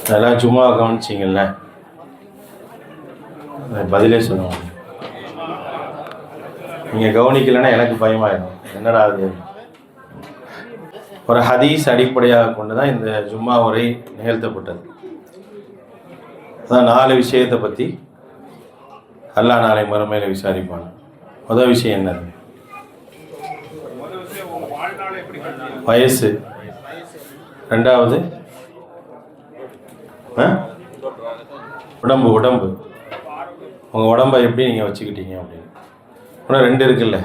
அதெல்லாம் சும்மா கவனிச்சிங்கல்ல, பதிலே சொல்லுவாங்க. நீங்கள் கவனிக்கலைன்னா எனக்கு பயமாயிடும், என்னடா அது. ஒரு ஹதீஸ் அடிப்படையாக கொண்டு தான் இந்த ஜும்மா உரை நிகழ்த்தப்பட்டது. அதான் 4 விஷயத்தை பற்றி அல்லாஹ் நாளை மறுமையில் விசாரிப்பாங்க. முதல் விஷயம் என்னது? வயசு. ரெண்டாவது உடம்பு. உங்கள் உடம்பை எப்படி நீங்கள் வச்சுக்கிட்டீங்க அப்படின்னு. இன்னும் 2 இருக்குல்ல,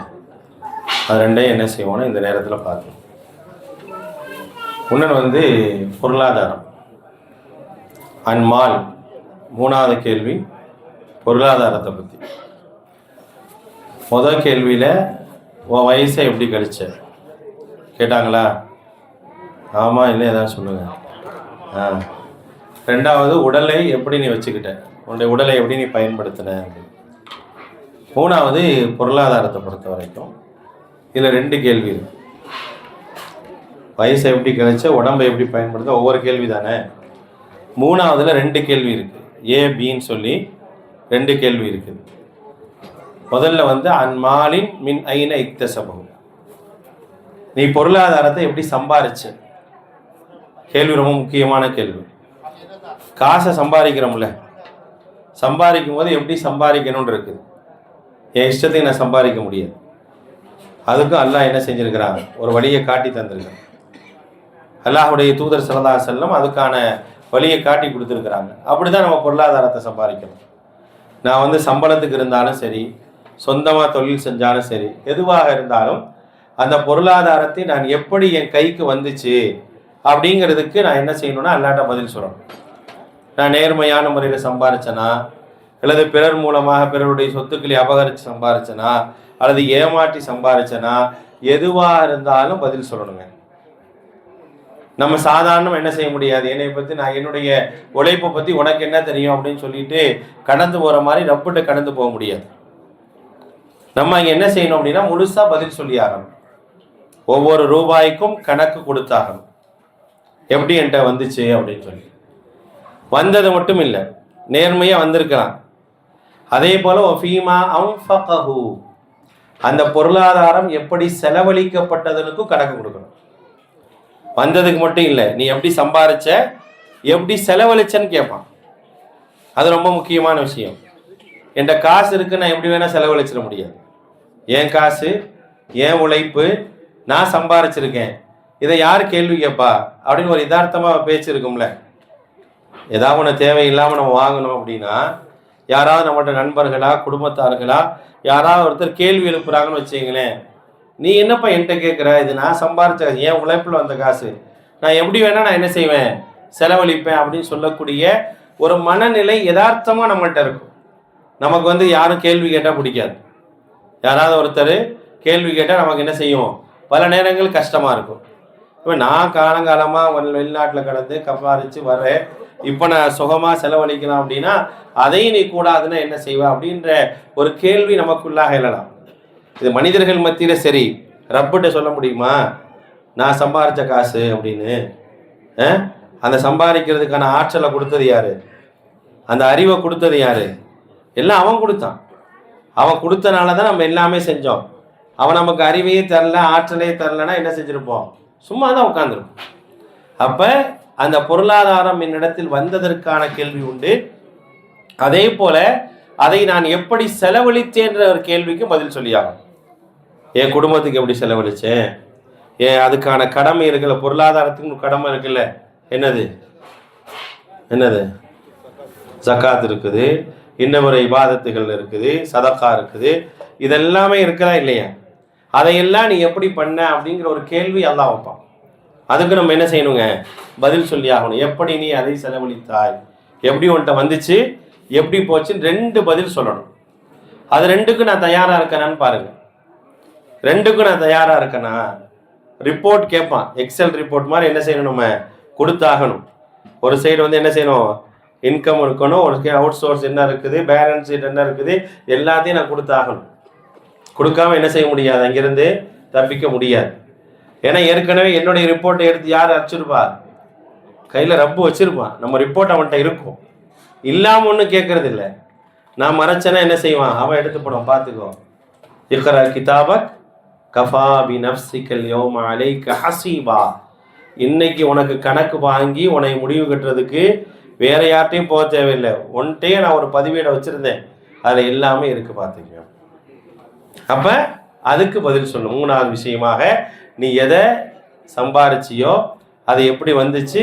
அது 2ஐயும் என்ன செய்வோன்னா இந்த நேரத்தில் பார்க்கணும். இன்னொன்று பொருளாதாரம், அன்மால். 3வது கேள்வி பொருளாதாரத்தை பற்றி. முதல் கேள்வியில் உன் வயசை எப்படி கழிச்ச கேட்டாங்களா? ஆமாம் இல்லை ஏதாவது சொல்லுங்கள். ரெண்டாவது உடலை எப்படி நீ வச்சுக்கிட்ட, உன்னுடைய உடலை எப்படி நீ பயன்படுத்தின. 3வது பொருளாதாரத்தை பொறுத்த வரைக்கும் இதில் 2 கேள்வி இருக்கு. வயசை எப்படி கழிச்ச, உடம்பை எப்படி பயன்படுத்த, ஒவ்வொரு கேள்வி தானே. 3வதுல 2 கேள்வி இருக்குது. ஏ பின்னு சொல்லி 2 கேள்வி இருக்குது. முதல்ல அன்மாலின் மின் ஐன இக்தசபு, நீ பொருளாதாரத்தை எப்படி சம்பாரிச்ச கேள்வி. ரொம்ப முக்கியமான கேள்வி. காசை சம்பாதிக்கிறோம்ல, சம்பாதிக்கும் போது எப்படி சம்பாதிக்கணும்னு இருக்குது. என் இஷ்டத்துக்கு நான் சம்பாதிக்க முடியாது. அதுக்கும் அல்லாஹ் என்ன செஞ்சுருக்கிறாங்க, ஒரு வழியை காட்டி தந்திருக்கிறாங்க. அல்லாஹுடைய தூதர் ஸல்லல்லாஹு அலைஹி வஸல்லம் அதுக்கான வழியை காட்டி கொடுத்துருக்குறாங்க. அப்படி தான் நம்ம பொருளாதாரத்தை சம்பாதிக்கணும். நான் சம்பளத்துக்கு இருந்தாலும் சரி, சொந்தமாக தொழில் செஞ்சாலும் சரி, எதுவாக இருந்தாலும் அந்த பொருளாதாரத்தை நான் எப்படி என் கைக்கு வந்துச்சு அப்படிங்கிறதுக்கு நான் என்ன செய்யணும்னா அல்லாட்ட பதில் சொல்லணும். நான் நேர்மையான முறையில் சம்பாரிச்சேனா, அல்லது பிறர் மூலமாக பிறருடைய சொத்துக்களை அபகரித்து சம்பாரிச்சேனா, அல்லது ஏமாற்றி சம்பாரிச்சேனா, எதுவாக இருந்தாலும் பதில் சொல்லணுங்க. நம்ம சாதாரணம் என்ன செய்ய முடியாது, என்னை பற்றி நான் என்னுடைய உழைப்பை பற்றி உனக்கு என்ன தெரியும் அப்படின்னு சொல்லிட்டு கடந்து போகிற மாதிரி ரப்பிட்டு கடந்து போக முடியாது. நம்ம இங்கே என்ன செய்யணும் அப்படின்னா முழுசாக பதில் சொல்லி ஆகணும். ஒவ்வொரு ரூபாய்க்கும் கணக்கு கொடுத்தாகணும். எப்படி என்கிட்ட வந்துச்சு அப்படின்னு சொல்லி. வந்தது மட்டும் இல்லை, நேர்மையாக வந்திருக்கலாம். அதே போல் ஃபீமா அன்ஃபகஹு, அந்த பொருளாதாரம் எப்படி செலவழிக்கப்பட்டதுனுக்கும் கணக்கு கொடுக்கணும். வந்ததுக்கு மட்டும் இல்லை, நீ எப்படி சம்பாரிச்ச, எப்படி செலவழிச்சன்னு கேட்பான். அது ரொம்ப முக்கியமான விஷயம். என்கிட்ட காசு இருக்கு, நான் எப்படி வேணால் செலவழிச்சிட முடியாது. என் காசு, என் உழைப்பு, நான் சம்பாரிச்சிருக்கேன், இதை யார் கேள்வி கேட்பா அப்படின்னு ஒரு யதார்த்தமாக பேச்சு இருக்கும்ல. ஏதாவது ஒன்று தேவையில்லாமல் நம்ம வாங்கணும் அப்படின்னா யாராவது நம்மகிட்ட நண்பர்களா குடும்பத்தார்களா யாராவது ஒருத்தர் கேள்வி எழுப்புறாங்கன்னு வச்சுங்களேன், நீ என்னப்பா என்கிட்ட கேட்குற, இது நான் சம்பாரிச்ச என் உழைப்பில் வந்த காசு, நான் எப்படி வேணால் நான் என்ன செய்வேன், செலவழிப்பேன் அப்படின்னு சொல்லக்கூடிய ஒரு மனநிலை யதார்த்தமாக நம்மகிட்ட இருக்கும். நமக்கு யாரும் கேள்வி கேட்டால் பிடிக்காது. யாராவது ஒருத்தர் கேள்வி கேட்டால் நமக்கு என்ன செய்யும், பல நேரங்கள் கஷ்டமாக இருக்கும். இப்போ நான் காலங்காலமாக வெளிநாட்டில் கடந்து சம்பாரித்து வரேன், இப்போ நான் சுகமாக செலவழிக்கலாம் அப்படின்னா அதையும் நீ கூடாதுன்னா என்ன செய்வேன் அப்படின்ற ஒரு கேள்வி நமக்குள்ளாக எழலாம். இது மனிதர்கள் மத்தியில் சரி, ரப்பிட்ட சொல்ல முடியுமா நான் சம்பாரித்த காசு அப்படின்னு? அந்த சம்பாதிக்கிறதுக்கான ஆற்றலை கொடுத்தது யாரு, அந்த அறிவை கொடுத்தது யாரு? எல்லாம் அவன் கொடுத்தான். அவன் கொடுத்தனால தான் நம்ம எல்லாமே செஞ்சோம். அவன் நமக்கு அறிவையே தரல, ஆற்றலையே தரலன்னா என்ன செஞ்சுருப்போம், சும்மா தான் உட்காந்துருப்போம். அப்போ அந்த பொருளாதாரம் என்னிடத்தில் வந்ததற்கான கேள்வி உண்டு. அதே போல அதை நான் எப்படி செலவழித்தேன்ற ஒரு கேள்விக்கு பதில் சொல்லியாகும். என் குடும்பத்துக்கு எப்படி செலவழித்தேன், அதுக்கான கடமை இருக்குல்ல, பொருளாதாரத்துக்கு கடமை இருக்குல்ல, என்னது ஜக்காத் இருக்குது, இன்னொரு இபாதத்துகள் இருக்குது, சதக்கா இருக்குது, இதெல்லாமே இருக்குதா இல்லையா? அதையெல்லாம் நீ எப்படி பண்ண அப்படிங்கிற ஒரு கேள்வி அல்லாஹ் வைப்பான். அதுக்கு நம்ம என்ன செய்யணுங்க, பதில் சொல்லி ஆகணும். எப்படி நீ அதை செலவழித்தாய், எப்படி உன்கிட்ட வந்துச்சு, எப்படி போச்சுன்னு 2 பதில் சொல்லணும். அது 2க்கும் நான் தயாராக இருக்கேனான்னு பாருங்க. 2க்கும் நான் தயாராக இருக்கேனா, ரிப்போர்ட் கேட்பான், எக்ஸல் ரிப்போர்ட் மாதிரி என்ன செய்யணும், நம்ம கொடுத்தாகணும். ஒரு சைடு என்ன செய்யணும், இன்கம் இருக்கணும், ஒரு அவுட் சோர்ஸ் என்ன இருக்குது, பேலன்ஸ் ஷீட் என்ன இருக்குது, எல்லாத்தையும் நான் கொடுத்தாகணும். கொடுக்காம என்ன செய்ய முடியாது, அங்கிருந்து தப்பிக்க முடியாது. ஏன்னா ஏற்கனவே என்னுடைய ரிப்போர்ட்டை எடுத்து யார் அடிச்சிருப்பா, கையில் ரப்பு வச்சுருப்பான், நம்ம ரிப்போர்ட் அவன்கிட்ட இருக்கும், இல்லாமல் ஒன்றும் கேட்கறது இல்லை. நான் மறைச்சேன்னா என்ன செய்வான், அவன் எடுத்து போடுவான். பார்த்துக்கோ, இக்ரா கிதாபக் கஃபா பி நஃப்ஸிகல் யௌம அலைக ஹஸீபா. இன்னைக்கு உனக்கு கணக்கு வாங்கி உன்னை முடிவு கட்டுறதுக்கு வேற யார்ட்டையும் போக தேவையில்லை. ஒன்றையே நான் ஒரு பதிவேடை வச்சுருந்தேன், அதில் எல்லாமே இருக்குது, பார்த்துக்கோ. அப்போ அதுக்கு பதில் சொல்லணும். 3வது விஷயமாக, நீ எதை சம்பாரிச்சியோ அது எப்படி வந்துச்சு,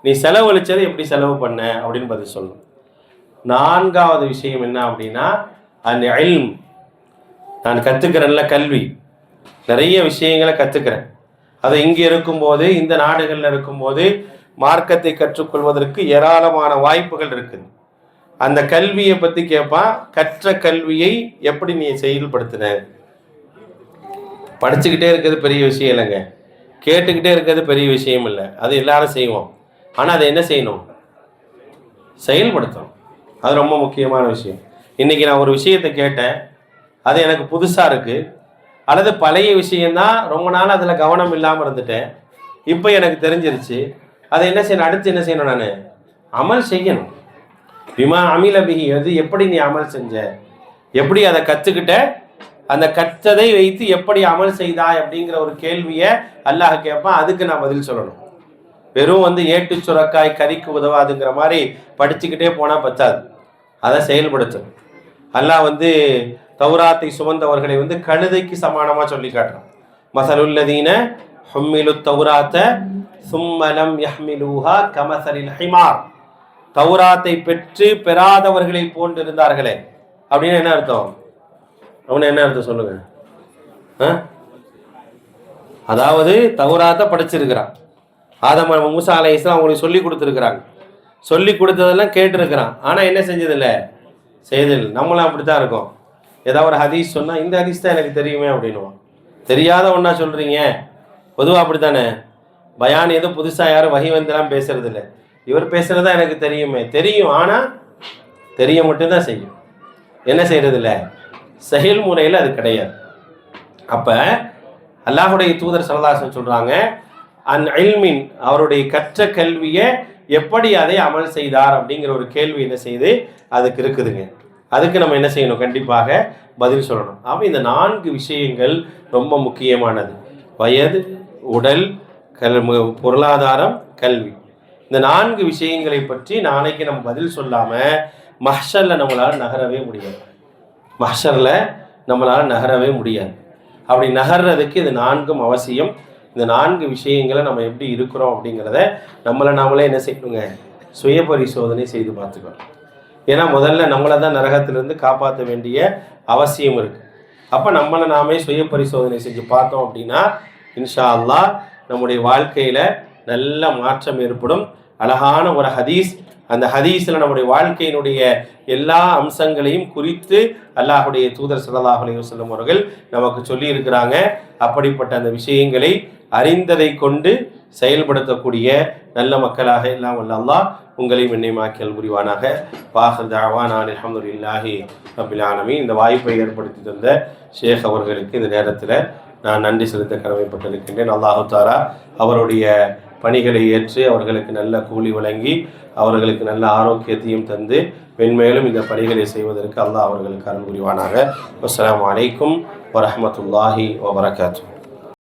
நீ செலவழிச்சதை எப்படி செலவு பண்ண அப்படின்னு பதில் சொல்லணும். 4வது விஷயம் என்ன அப்படின்னா, அந்த இல்ம், நான் கற்றுக்கிறேன்ல, கல்வி, நிறைய விஷயங்களை கற்றுக்கிறேன். அதை இங்கே இருக்கும்போது, இந்த நாடுகளில் இருக்கும்போது மார்க்கத்தை கற்றுக்கொள்வதற்கு ஏராளமான வாய்ப்புகள் இருக்குது. அந்த கல்வியை பற்றி கேட்பான். கற்ற கல்வியை எப்படி நீ செயல்படுத்தின? படிச்சுக்கிட்டே இருக்கிறது பெரிய விஷயம் இல்லைங்க, கேட்டுக்கிட்டே இருக்கிறது பெரிய விஷயம் இல்லை, அது எல்லாரும் செய்வோம். ஆனால் அதை என்ன செய்யணும், செயல்படுத்தணும். அது ரொம்ப முக்கியமான விஷயம். இன்றைக்கி நான் ஒரு விஷயத்தை கேட்டேன், அது எனக்கு புதுசாக இருக்குது, அல்லது பழைய விஷயந்தான், ரொம்ப நாள் அதில் கவனம் இல்லாமல் இருந்துட்டேன், இப்போ எனக்கு தெரிஞ்சிருச்சு. அதை என்ன செய்யணும், அடுத்து என்ன செய்யணும், நான் அமல் செய்யணும். பிமா அமில பிஹி, அது எப்படி நீ அமல் செஞ்ச, எப்படி அதை கற்றுக்கிட்ட, அந்த கற்றதை வைத்து எப்படி அமல் செய்தாய் அப்படிங்கிற ஒரு கேள்வியை அல்லாஹ் கேட்பான். அதுக்கு நான் பதில் சொல்லணும். வெறும் ஏட்டு சுரக்காய் கறிக்கு உதவாதுங்கிற மாதிரி படிச்சுக்கிட்டே போனால் பத்தாது, அதை செயல்படுத்தணும். அல்லாஹ் தௌராத்தை சுமந்தவர்களை கழுதைக்கு சமானமாக சொல்லி காட்டுறான். மஸலுல்லதீன ஹும்மிலு தௌராத்த சும்மலம் யஹ்மிலூஹா கமஸலில் ஹிமார். தௌராத்தை பெற்று பெறாதவர்களை போன்று இருந்தார்களே அப்படின்னு என்ன அர்த்தம்? அவனை என்ன அர்த்தம் சொல்லுங்க. அதாவது தௌராத்தை படிச்சிருக்கிறான், ஆதம் மூசா அலைஹிஸ்ஸலாம் அவங்களுக்கு சொல்லி கொடுத்துருக்குறாங்க, சொல்லி கொடுத்ததெல்லாம் கேட்டிருக்கிறான், ஆனால் என்ன செஞ்சதில்லை, செய்ததில்லை. நம்மளும் அப்படி தான் இருக்கோம். ஏதாவது ஒரு ஹதீஸ் சொன்னால் இந்த ஹதீஸ் தான் எனக்கு தெரியுமே அப்படின்னுவான். தெரியாத ஒன்றா சொல்கிறீங்க. பொதுவாக அப்படி தானே, பயான் எதுவும் புதுசாக யாரும் வகி வந்துலாம் பேசுறது இல்லை. இவர் பேசுகிறது தான் எனக்கு தெரியுமே, தெரியும், ஆனால் தெரிய மட்டும்தான் செய்யும். என்ன செய்கிறதில்ல, செயல்முறையில் அது கிடையாது. அப்போ அல்லாஹுடைய தூதர் ஸல்லல்லாஹு அலைஹி வஸல்லம் சொல்கிறாங்க, அன் இல்மின், அவருடைய கற்ற கல்வியை எப்படி அதை அமல் செய்தார் அப்படிங்கிற ஒரு கேள்வி என்ன செய்யுது, அதுக்கு இருக்குதுங்க. அதுக்கு நம்ம என்ன செய்யணும், கண்டிப்பாக பதில் சொல்லணும். அப்போ இந்த 4 விஷயங்கள் ரொம்ப முக்கியமானது. வயது, உடல், பொருளாதாரம், கல்வி. இந்த 4 விஷயங்களை பற்றி நாளைக்கு நம்ம பதில் சொல்லாமல் மஹ்ஷரில் நம்மளால் நகரவே முடியாது. மஹ்ஷரில் நம்மளால் நகரவே முடியாது. அப்படி நகர்றதுக்கு இது 4ம் அவசியம். இந்த 4 விஷயங்களை நம்ம எப்படி இருக்கிறோம் அப்படிங்கிறத நாமளே என்ன செய்யணுங்க, சுய பரிசோதனை செய்து பார்த்துக்கணும். ஏன்னா முதல்ல நம்மளை தான் நரகத்திலிருந்து காப்பாற்ற வேண்டிய அவசியம் இருக்குது. அப்போ நம்மளை நாமே சுய பரிசோதனை செஞ்சு பார்த்தோம் அப்படின்னா இன்ஷா அல்லாஹ் நம்முடைய வாழ்க்கையில் நல்ல மாற்றம் ஏற்படும். அழகான ஒரு ஹதீஸ், அந்த ஹதீஸில் நம்முடைய வாழ்க்கையினுடைய எல்லா அம்சங்களையும் குறித்து அல்லாஹுடைய தூதர் ஸல்லல்லாஹு அலைஹி வஸல்லம் அவர்கள் நமக்கு சொல்லி இருக்கிறாங்க. அப்படிப்பட்ட அந்த விஷயங்களை அறிந்ததை கொண்டு செயல்படுத்தக்கூடிய நல்ல மக்களாக எல்லாம் வல்ல அல்லாஹ் உங்களையும் என்னையுமாக்கியல் புரிவானாக. வாஹிர் தஅவானா அல்ஹம்துலில்லாஹி ரப்பில் ஆலமீன். இந்த வாய்ப்பை ஏற்படுத்தி தந்த ஷேக் அவர்களுக்கு இந்த நேரத்தில் நான் நன்றி செலுத்த கடமைப்பட்டிருக்கின்றேன். அல்லாஹு தஆலா அவருடைய பணிகளை ஏற்று அவர்களுக்கு நல்ல கூலி வழங்கி அவர்களுக்கு நல்ல ஆரோக்கியத்தையும் தந்து மென்மேலும் இந்த பணிகளை செய்வதற்கு அல்லாஹ் அவர்களுக்கு அருள் புரிவானாக. அஸ்ஸலாமு அலைக்கும் வரஹ்மத்துல்லாஹி வபரகாத்துஹு.